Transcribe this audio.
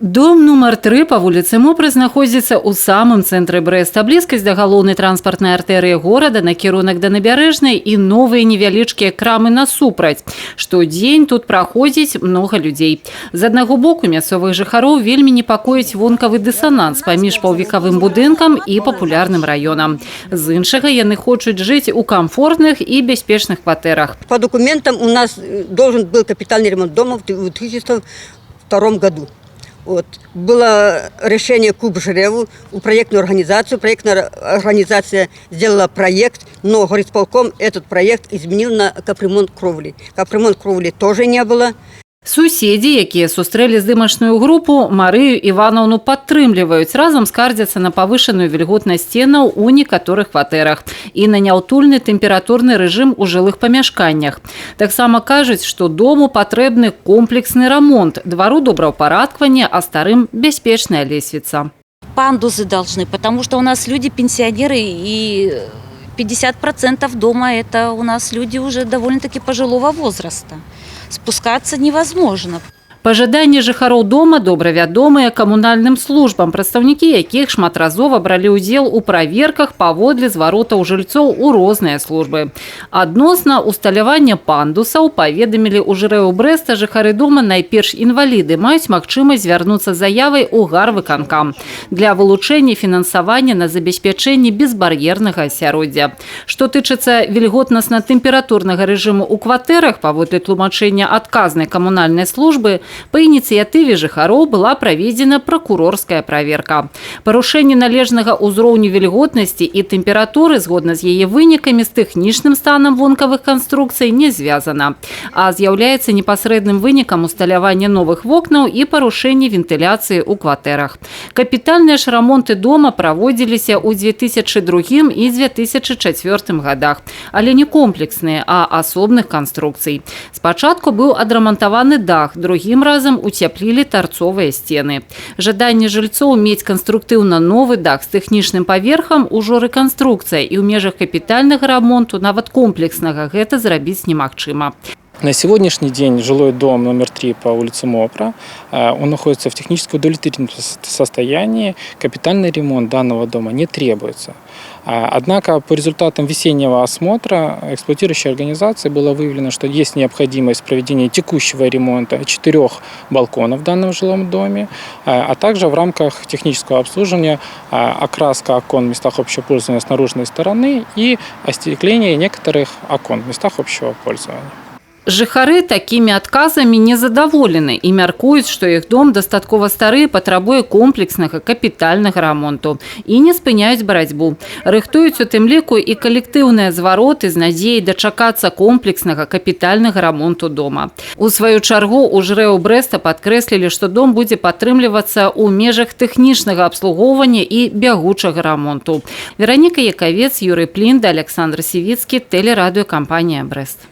Дом нумар 3 по вуліцы Мопры знаходзіцца ў самым цэнтры Брэста. Блізкасць да галоўнай транспартнай артэрыі горада, накірунак да набярэжнай і новыя невялічкія крамы насупраць. Штодзень тут праходзіць многа людзей. З аднаго боку мясцовых жыхароў вельмі непакоіць вонкавы дысананс паміж паўвекавым будынкам і папулярным раёнам. З іншага яны хочуць жыць у комфортных і бяспечных кватэрах. По документам у нас должен был капитальный ремонт дома в 2002 году. Вот. Было решение Кубжреву, у проектную организацию. Проектная организация сделала проект, но горисполком этот проект изменил на капремонт кровли. Капремонт кровли тоже не было. Суседзі, якія сустрэлі здымачную групу, Марыю Івановну падтрымліваюць, разам скардзяцца на павышаную вільготнасць сценаў у некаторых кватэрах і на няўтульны тэмпературны рэжым у жылых памяшканнях. Таксама кажуць, што дому патрэбны комплексны рамонт, двару добраўпарадкаванне, а старым бяспечная лесвіца. Пандусы должны, потому что у нас люди пенсионеры, и 50% дома это у нас люди уже довольно-таки пожилого возраста. Спускаться невозможно. Пажаданні жыхароў дома добра вядомыя камунальным службам, прадстаўнікі якіх шматразова бралі ўдзел у праверках паводле зваротаў жыльцоў у розныя службы. Адносна усталявання пандусаў паведамілі ў ЖРЭУ Брэста жыхары дома найперш інваліды маюць магчымасць звярнуцца з заявай у гарвыканкам для вылучэння фінансавання на забеспячэнне безбар'ернага асяроддзя. Што тычыцца вільготнасна-тэмпературнага рэжыму ў кватэрах, паводле тлумачэння адказнай камунальнай службы, па ініцыятыве жыхароў была праведзена пракурорская праверка. Парушэнне належнага ўзроўню вільготнасці і тэмпературы згодна з яе вынікамі з тэхнічным станам вонкавых канструкцый не звязана, а з'яўляецца непасрэдным вынікам усталявання новых вокнаў і парушэння вентыляцыі ў кватэрах. Капітальныя ж рамонты дома праводзіліся ў 2002 і 2004 годах, але не комплексныя, а асобных канструкцый. Спачатку быў адрамантаваны дах, другім разам уцяплілі тарцовыя сцены. Жаданне жыльцоў мець канструктыўна новы дах з тэхнічным паверхам ужо рэканструкцыя, і ў межах капітальнага рамонту, нават комплекснага, гэта зрабіць немагчыма. На сегодняшний день жилой дом номер 3 по улице Мопра, он находится в технически удовлетворительном состоянии. Капитальный ремонт данного дома не требуется. Однако по результатам весеннего осмотра эксплуатирующей организации было выявлено, что есть необходимость проведения текущего ремонта 4 балконов в данном жилом доме, а также в рамках технического обслуживания окраска окон в местах общего пользования с наружной стороны и остекление некоторых окон в местах общего пользования. Жыхары такімі адказамі незадаволены і мяркуюць, што іх дом дастаткова стары, патрабуе комплекснага капітальнага рамонту і не спыняюць барацьбу. Рыхтуюць у тым ліку і калектыўныя звароты з надзеяй дачакацца комплекснага капітальнага рамонту дома. У сваю чаргу у ЖРЭУ Брэста падкрэслілі, што дом будзе падтрымлівацца ў межах тэхнічнага абслугоўвання і бягучага рамонту. Вераніка Якавец, Юрый Плінда, Александр Сівіцкі, тэлерадыёкампанія Брэст.